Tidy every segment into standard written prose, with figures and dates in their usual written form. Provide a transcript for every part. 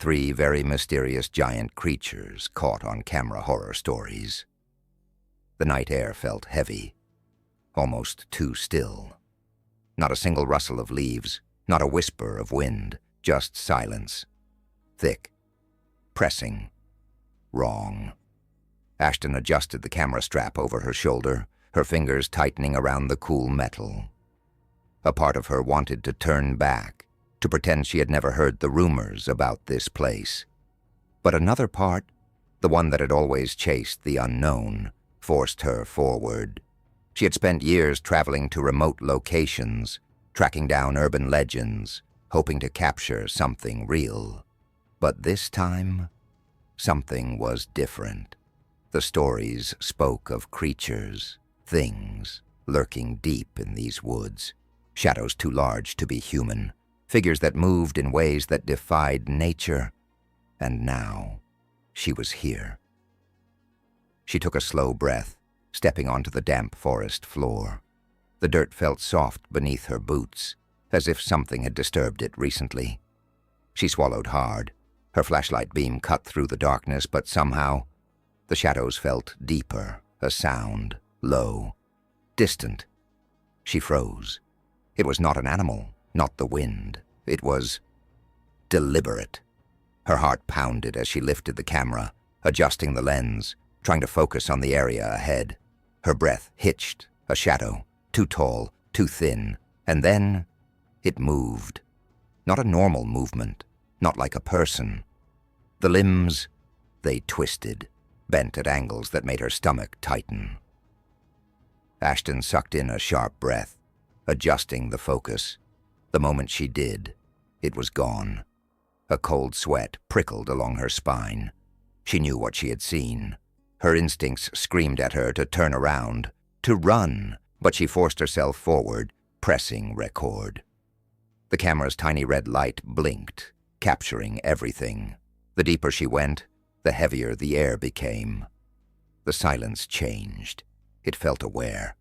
3 very mysterious giant creatures caught on camera horror stories. The night air felt heavy, almost too still. Not a single rustle of leaves, not a whisper of wind, just silence. Thick, pressing, wrong. Ashton adjusted the camera strap over her shoulder, her fingers tightening around the cool metal. A part of her wanted to turn back, to pretend she had never heard the rumors about this place. But another part, the one that had always chased the unknown, forced her forward. She had spent years traveling to remote locations, tracking down urban legends, hoping to capture something real. But this time, something was different. The stories spoke of creatures, things, lurking deep in these woods, shadows too large to be human, figures that moved in ways that defied nature. And now, she was here. She took a slow breath, stepping onto the damp forest floor. The dirt felt soft beneath her boots, as if something had disturbed it recently. She swallowed hard. Her flashlight beam cut through the darkness, but somehow, the shadows felt deeper, a sound, low, distant. She froze. It was not an animal, not the wind. It was deliberate. Her heart pounded as she lifted the camera, adjusting the lens, trying to focus on the area ahead. Her breath hitched, a shadow, too tall, too thin, and then it moved. Not a normal movement, not like a person. The limbs, they twisted, bent at angles that made her stomach tighten. Ashton sucked in a sharp breath, adjusting the focus. The moment she did, it was gone. A cold sweat prickled along her spine. She knew what she had seen. Her instincts screamed at her to turn around, to run, but she forced herself forward, pressing record. The camera's tiny red light blinked, capturing everything. The deeper she went, the heavier the air became. The silence changed. It felt aware,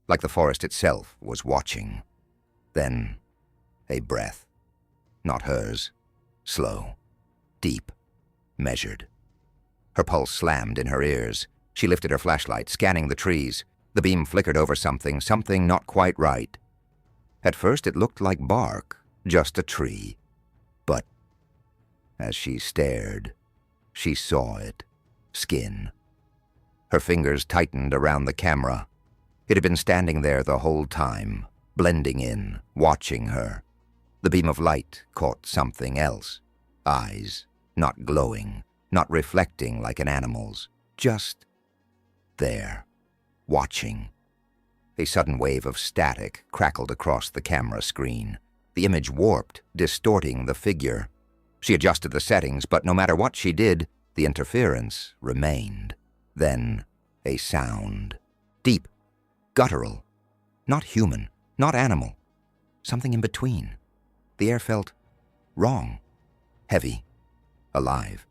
like the forest itself was watching. Then, a breath. Not hers. Slow, deep, measured. Her pulse slammed in her ears. She lifted her flashlight, scanning the trees. The beam flickered over something not quite right. At first it looked like bark, just a tree. But as she stared, she saw it. Skin. Her fingers tightened around the camera. It had been standing there the whole time, blending in, watching her. The beam of light caught something else. Eyes, not glowing, not reflecting like an animal's, just there, watching. A sudden wave of static crackled across the camera screen. The image warped, distorting the figure. She adjusted the settings, but no matter what she did, the interference remained. Then, a sound. Deep, guttural. Not human, not animal. Something in between. The air felt wrong, heavy, alive.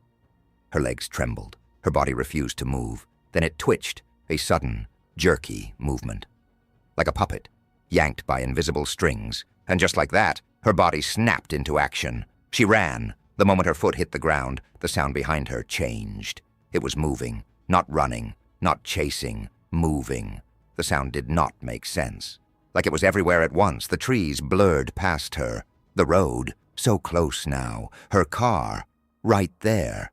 Her legs trembled. Her body refused to move. Then it twitched, a sudden, jerky movement. Like a puppet, yanked by invisible strings. And just like that, her body snapped into action. She ran. The moment her foot hit the ground, the sound behind her changed. It was moving, not running, not chasing, moving. The sound did not make sense. Like it was everywhere at once, the trees blurred past her. The road, so close now. Her car, right there.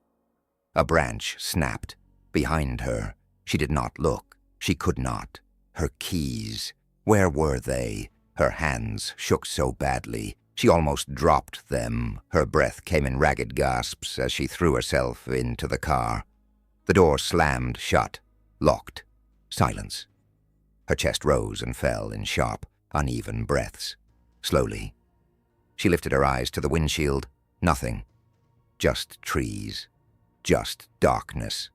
A branch snapped. Behind her. She did not look. She could not. Her keys. Where were they? Her hands shook so badly. She almost dropped them. Her breath came in ragged gasps as she threw herself into the car. The door slammed shut. Locked. Silence. Her chest rose and fell in sharp, uneven breaths. Slowly. She lifted her eyes to the windshield. Nothing. Just trees. Just darkness.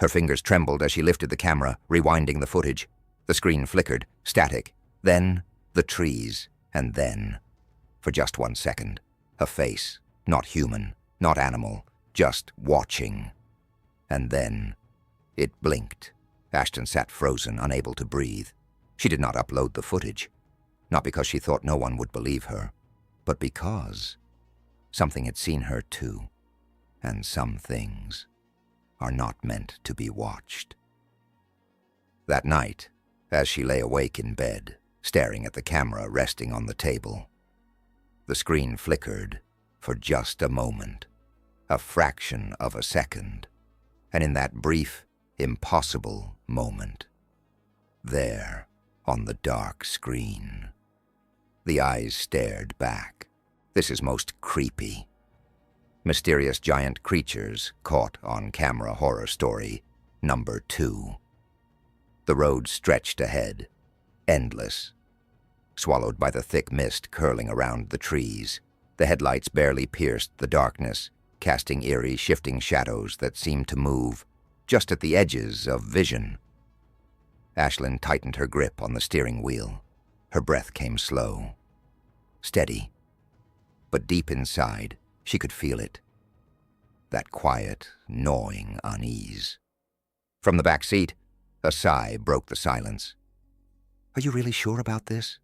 Her fingers trembled as she lifted the camera, rewinding the footage. The screen flickered, static. Then, the trees. And then, for just 1 second, a face, not human, not animal, just watching. And then, it blinked. Ashton sat frozen, unable to breathe. She did not upload the footage. Not because she thought no one would believe her, but because Something had seen her too, and some things are not meant to be watched. That night, as she lay awake in bed, staring at the camera resting on the table, the screen flickered for just a moment, a fraction of a second, and in that brief, impossible moment, there on the dark screen, the eyes stared back. This is most creepy. Mysterious giant creatures caught on camera horror story number 2. The road stretched ahead, endless, swallowed by the thick mist curling around the trees. The headlights barely pierced the darkness, casting eerie, shifting shadows that seemed to move just at the edges of vision. Ashlyn tightened her grip on the steering wheel. Her breath came slow, steady, but deep inside, she could feel it. That quiet, gnawing unease. From the back seat, a sigh broke the silence. "Are you really sure about this?"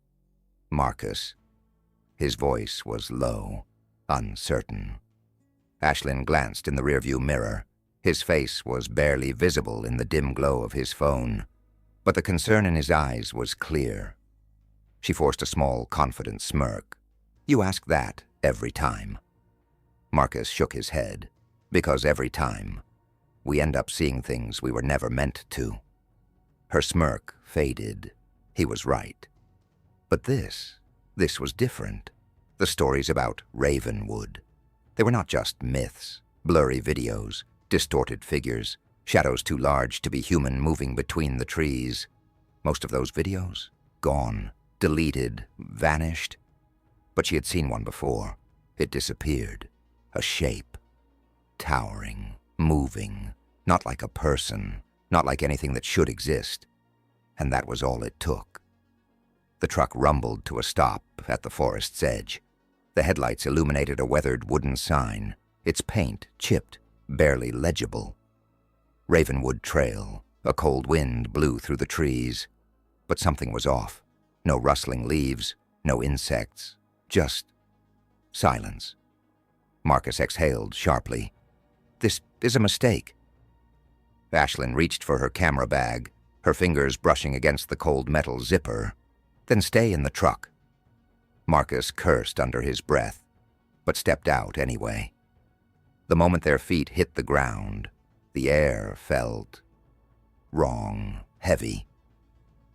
Marcus. His voice was low, uncertain. Ashlyn glanced in the rearview mirror. His face was barely visible in the dim glow of his phone, but the concern in his eyes was clear. She forced a small, confident smirk. "You ask that every time." Marcus shook his head. "Because every time, we end up seeing things we were never meant to." Her smirk faded. He was right. But this was different. The stories about Ravenwood. They were not just myths, blurry videos, distorted figures, shadows too large to be human moving between the trees. Most of those videos, gone, deleted, vanished. But she had seen one before. It disappeared. A shape. Towering, moving, not like a person, not like anything that should exist. And that was all it took. The truck rumbled to a stop at the forest's edge. The headlights illuminated a weathered wooden sign, its paint chipped, barely legible. Ravenwood Trail. A cold wind blew through the trees. But something was off. No rustling leaves, no insects, just silence. Marcus exhaled sharply. "This is a mistake." Ashlyn reached for her camera bag, her fingers brushing against the cold metal zipper. "Then stay in the truck." Marcus cursed under his breath, but stepped out anyway. The moment their feet hit the ground, the air felt wrong, heavy.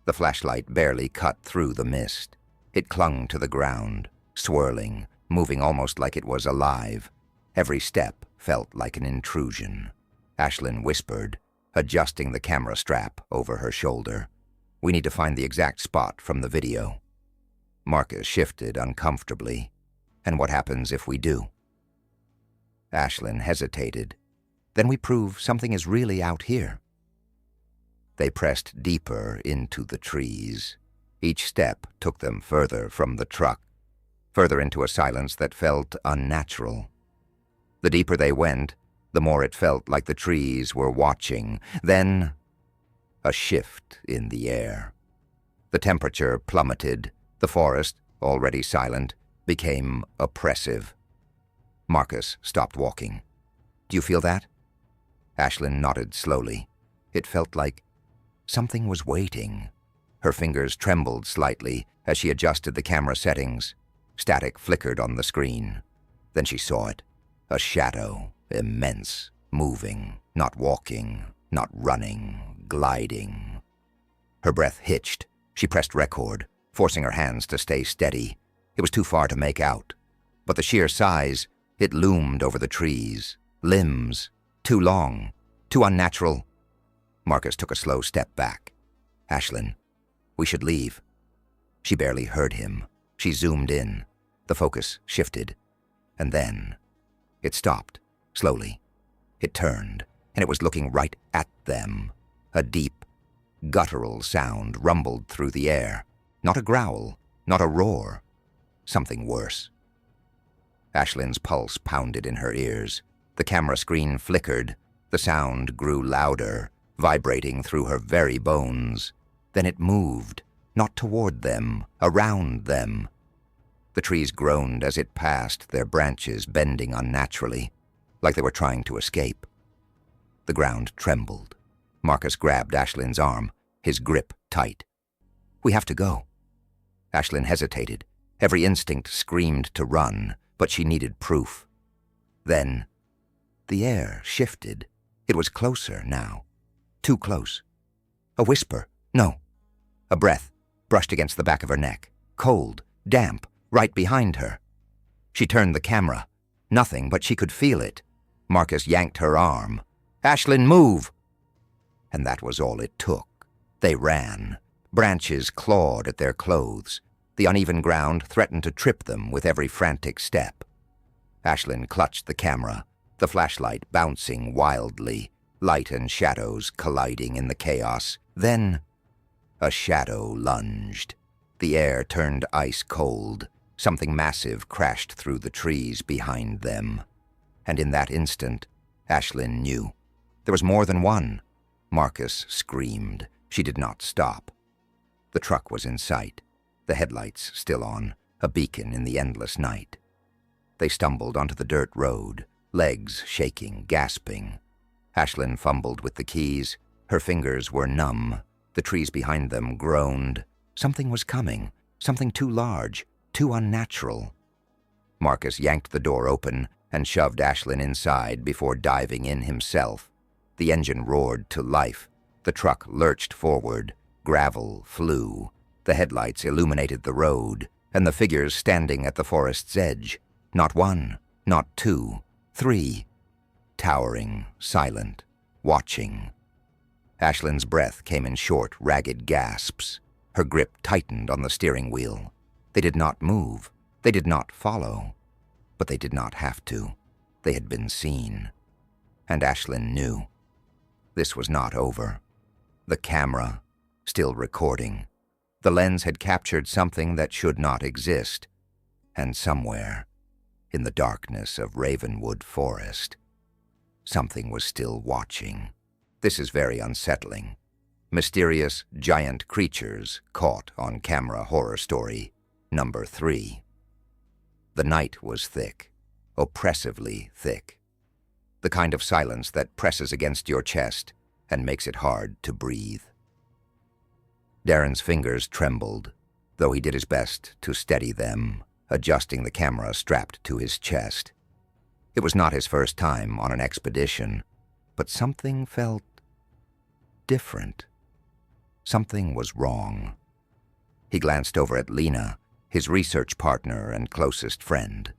The flashlight barely cut through the mist. It clung to the ground, swirling, moving almost like it was alive. Every step felt like an intrusion. Ashlyn whispered, adjusting the camera strap over her shoulder. "We need to find the exact spot from the video." Marcus shifted uncomfortably. "And what happens if we do?" Ashlyn hesitated. "Then we prove something is really out here." They pressed deeper into the trees. Each step took them further from the truck, further into a silence that felt unnatural. The deeper they went, the more it felt like the trees were watching. Then, a shift in the air. The temperature plummeted. The forest, already silent, became oppressive. Marcus stopped walking. "Do you feel that?" Ashlyn nodded slowly. It felt like something was waiting. Her fingers trembled slightly as she adjusted the camera settings. Static flickered on the screen. Then she saw it. A shadow, immense, moving, not walking, not running, gliding. Her breath hitched. She pressed record, forcing her hands to stay steady. It was too far to make out. But the sheer size, it loomed over the trees. Limbs, too long, too unnatural. Marcus took a slow step back. "Ashlyn, we should leave." She barely heard him. She zoomed in. The focus shifted. And then it stopped, slowly. It turned, and it was looking right at them. A deep, guttural sound rumbled through the air. Not a growl, not a roar. Something worse. Ashlyn's pulse pounded in her ears. The camera screen flickered. The sound grew louder, vibrating through her very bones. Then it moved, not toward them, around them. The trees groaned as it passed, their branches bending unnaturally, like they were trying to escape. The ground trembled. Marcus grabbed Ashlyn's arm, his grip tight. "We have to go." Ashlyn hesitated. Every instinct screamed to run, but she needed proof. Then, the air shifted. It was closer now. Too close. A whisper. No. A breath brushed against the back of her neck. Cold, damp, right behind her. She turned the camera. Nothing, but she could feel it. Marcus yanked her arm. "Ashlyn, move!" And that was all it took. They ran. Branches clawed at their clothes. The uneven ground threatened to trip them with every frantic step. Ashlyn clutched the camera, the flashlight bouncing wildly, light and shadows colliding in the chaos. Then, a shadow lunged. The air turned ice cold. Something massive crashed through the trees behind them. And in that instant, Ashlyn knew. There was more than one. Marcus screamed. She did not stop. The truck was in sight, the headlights still on, a beacon in the endless night. They stumbled onto the dirt road, legs shaking, gasping. Ashlyn fumbled with the keys. Her fingers were numb. The trees behind them groaned. Something was coming, something too large, too unnatural. Marcus yanked the door open and shoved Ashlyn inside before diving in himself. The engine roared to life. The truck lurched forward. Gravel flew. The headlights illuminated the road, and the figures standing at the forest's edge. Not one, not two, three. Towering, silent, watching. Ashlyn's breath came in short, ragged gasps. Her grip tightened on the steering wheel. They did not move. They did not follow. But they did not have to. They had been seen. And Ashlyn knew. This was not over. The camera, still recording. The lens had captured something that should not exist. And somewhere, in the darkness of Ravenwood Forest, something was still watching. This is very unsettling. Mysterious giant creatures caught on camera horror story number 3. The night was thick, oppressively thick. The kind of silence that presses against your chest and makes it hard to breathe. Darren's fingers trembled, though he did his best to steady them, adjusting the camera strapped to his chest. It was not his first time on an expedition, but something felt different. Something was wrong. He glanced over at Lena, his research partner and closest friend.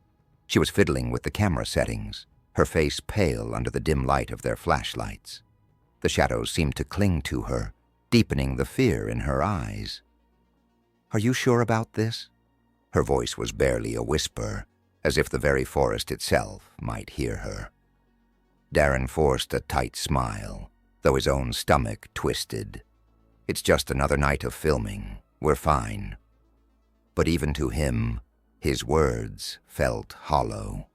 She was fiddling with the camera settings, her face pale under the dim light of their flashlights. The shadows seemed to cling to her, deepening the fear in her eyes. "Are you sure about this?" Her voice was barely a whisper, as if the very forest itself might hear her. Darren forced a tight smile, though his own stomach twisted. "It's just another night of filming. We're fine." But even to him, his words felt hollow.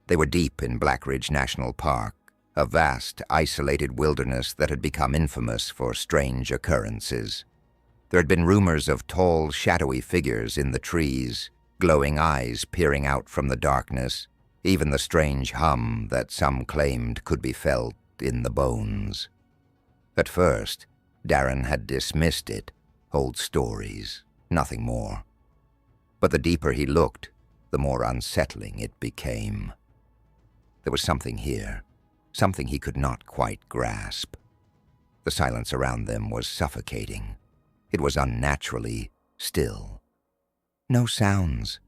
They were deep in Black Ridge National Park, a vast, isolated wilderness that had become infamous for strange occurrences. There had been rumors of tall, shadowy figures in the trees, glowing eyes peering out from the darkness, even the strange hum that some claimed could be felt in the bones. At first, Darren had dismissed it, old stories, nothing more. But the deeper he looked, the more unsettling it became. There was something here, something he could not quite grasp. The silence around them was suffocating. It was unnaturally still. "No sounds,"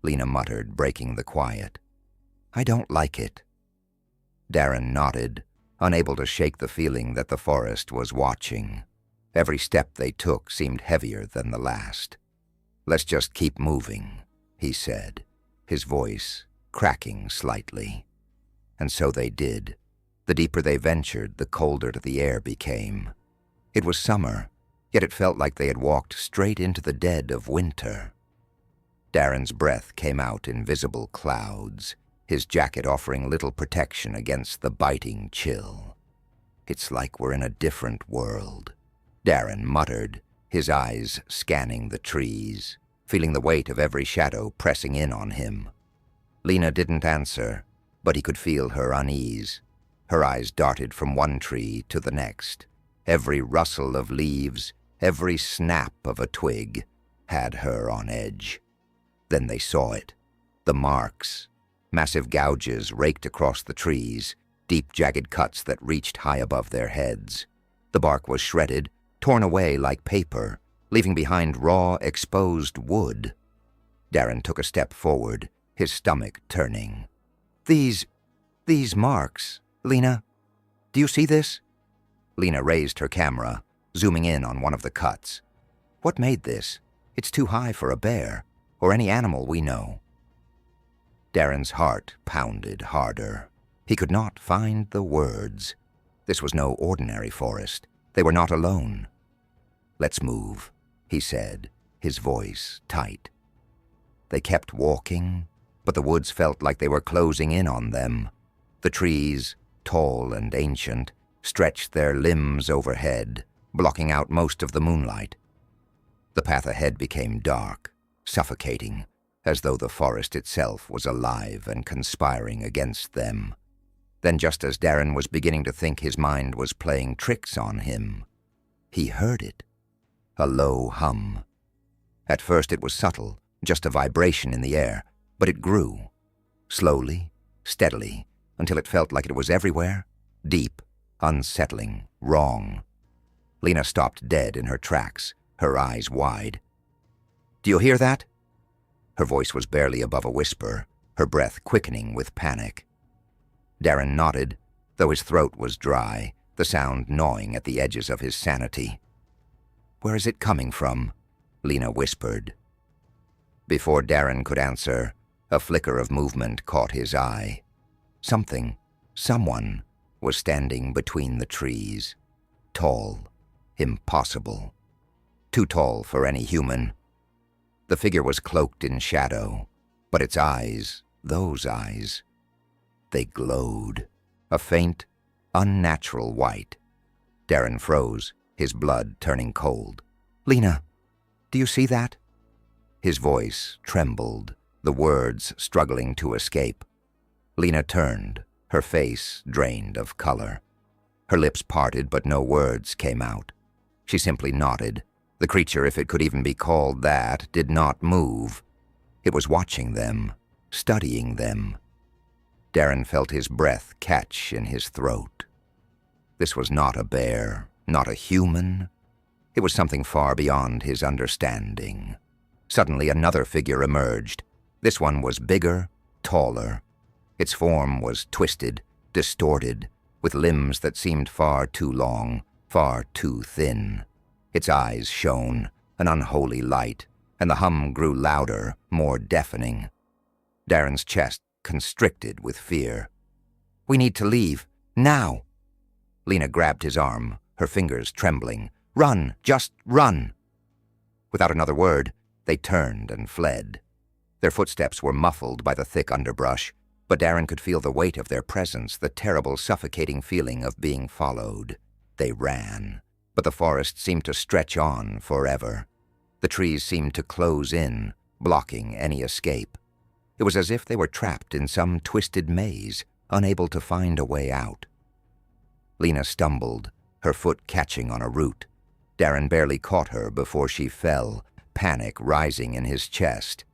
Lena muttered, breaking the quiet. "I don't like it." Darren nodded, unable to shake the feeling that the forest was watching. Every step they took seemed heavier than the last. "Let's just keep moving," he said, his voice cracking slightly. And so they did. The deeper they ventured, the colder the air became. It was summer, yet it felt like they had walked straight into the dead of winter. Darren's breath came out in visible clouds, his jacket offering little protection against the biting chill. "It's like we're in a different world," Darren muttered, his eyes scanning the trees. feeling the weight of every shadow pressing in on him. Lena didn't answer, but he could feel her unease. Her eyes darted from one tree to the next. Every rustle of leaves, every snap of a twig, had her on edge. Then they saw it. The marks. Massive gouges raked across the trees, deep jagged cuts that reached high above their heads. The bark was shredded, torn away like paper, leaving behind raw, exposed wood. Darren took a step forward, his stomach turning. These marks, Lena, do you see this? Lena raised her camera, zooming in on one of the cuts. What made this? It's too high for a bear, or any animal we know. Darren's heart pounded harder. He could not find the words. This was no ordinary forest. They were not alone. Let's move, he said, his voice tight. They kept walking, but the woods felt like they were closing in on them. The trees, tall and ancient, stretched their limbs overhead, blocking out most of the moonlight. The path ahead became dark, suffocating, as though the forest itself was alive and conspiring against them. Then, just as Darren was beginning to think his mind was playing tricks on him, he heard it. A low hum. At first it was subtle, just a vibration in the air, but it grew. Slowly, steadily, until it felt like it was everywhere, deep, unsettling, wrong. Lena stopped dead in her tracks, her eyes wide. Do you hear that? Her voice was barely above a whisper, her breath quickening with panic. Darren nodded, though his throat was dry, the sound gnawing at the edges of his sanity. Where is it coming from? Lena whispered. Before Darren could answer, a flicker of movement caught his eye. Someone, was standing between the trees. Tall, impossible. Too tall for any human. The figure was cloaked in shadow, but its eyes, those eyes, they glowed, a faint, unnatural white. Darren froze, his blood turning cold. Lena, do you see that? His voice trembled, the words struggling to escape. Lena turned, her face drained of color. Her lips parted, but no words came out. She simply nodded. The creature, if it could even be called that, did not move. It was watching them, studying them. Darren felt his breath catch in his throat. This was not a bear, not a human. It was something far beyond his understanding. Suddenly another figure emerged. This one was bigger, taller. Its form was twisted, distorted, with limbs that seemed far too long, far too thin. Its eyes shone, an unholy light, and the hum grew louder, more deafening. Darren's chest constricted with fear. We need to leave, now. Lena grabbed his arm, her fingers trembling. Run, just run. Without another word, they turned and fled. Their footsteps were muffled by the thick underbrush, but Darren could feel the weight of their presence, the terrible, suffocating feeling of being followed. They ran, but the forest seemed to stretch on forever. The trees seemed to close in, blocking any escape. It was as if they were trapped in some twisted maze, unable to find a way out. Lena stumbled, her foot catching on a root. Darren barely caught her before she fell, panic rising in his chest.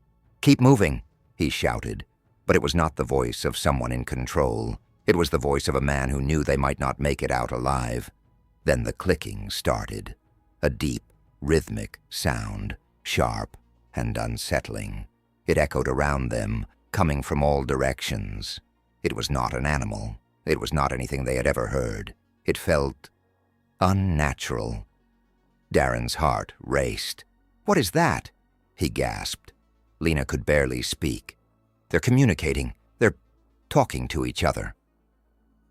Keep moving, he shouted, but it was not the voice of someone in control. It was the voice of a man who knew they might not make it out alive. Then the clicking started, a deep, rhythmic sound, sharp and unsettling. It echoed around them, coming from all directions. It was not an animal. It was not anything they had ever heard. It felt unnatural. Darren's heart raced. What is that? He gasped. Lena could barely speak. They're communicating. They're talking to each other.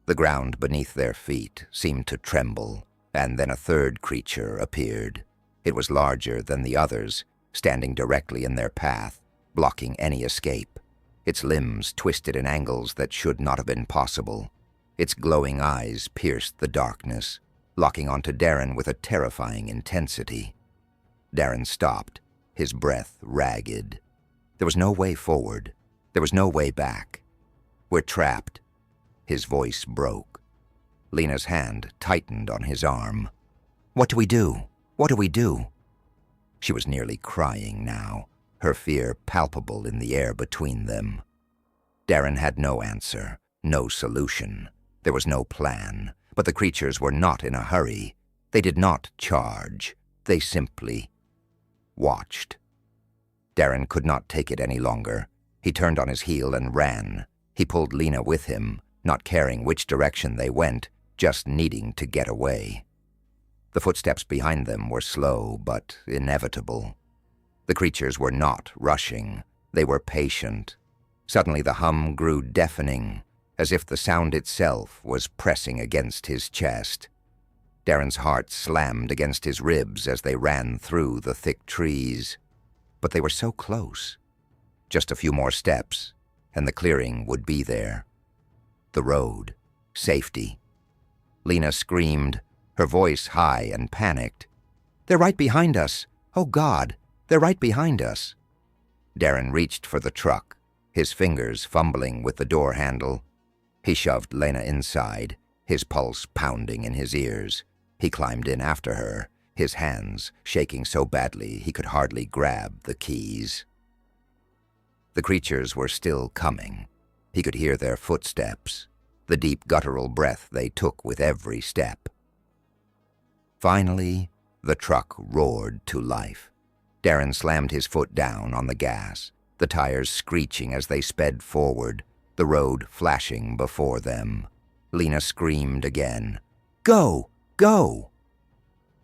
The ground beneath their feet seemed to tremble, and then a third creature appeared. It was larger than the others, standing directly in their path, blocking any escape. Its limbs twisted in angles that should not have been possible. Its glowing eyes pierced the darkness, locking onto Darren with a terrifying intensity. Darren stopped, his breath ragged. There was no way forward. There was no way back. We're trapped. His voice broke. Lena's hand tightened on his arm. What do we do? What do we do? She was nearly crying now, her fear palpable in the air between them. Darren had no answer, no solution. There was no plan, but the creatures were not in a hurry. They did not charge. They simply watched. Darren could not take it any longer. He turned on his heel and ran. He pulled Lena with him, not caring which direction they went, just needing to get away. The footsteps behind them were slow but inevitable. The creatures were not rushing. They were patient. Suddenly the hum grew deafening, as if the sound itself was pressing against his chest. Darren's heart slammed against his ribs as they ran through the thick trees. But they were so close. Just a few more steps, and the clearing would be there. The road. Safety. Lena screamed, her voice high and panicked. "They're right behind us! Oh, God! They're right behind us!" Darren reached for the truck, his fingers fumbling with the door handle. He shoved Lena inside, his pulse pounding in his ears. He climbed in after her, his hands shaking so badly he could hardly grab the keys. The creatures were still coming. He could hear their footsteps, the deep guttural breath they took with every step. Finally, the truck roared to life. Darren slammed his foot down on the gas, the tires screeching as they sped forward, the road flashing before them. Lena screamed again. "Go! Go!"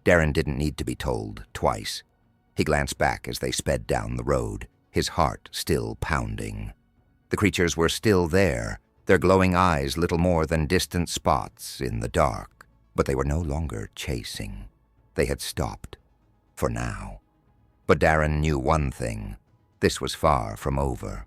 Darren didn't need to be told twice. He glanced back as they sped down the road, his heart still pounding. The creatures were still there, their glowing eyes little more than distant spots in the dark. But they were no longer chasing. They had stopped. For now. But Darren knew one thing. This was far from over.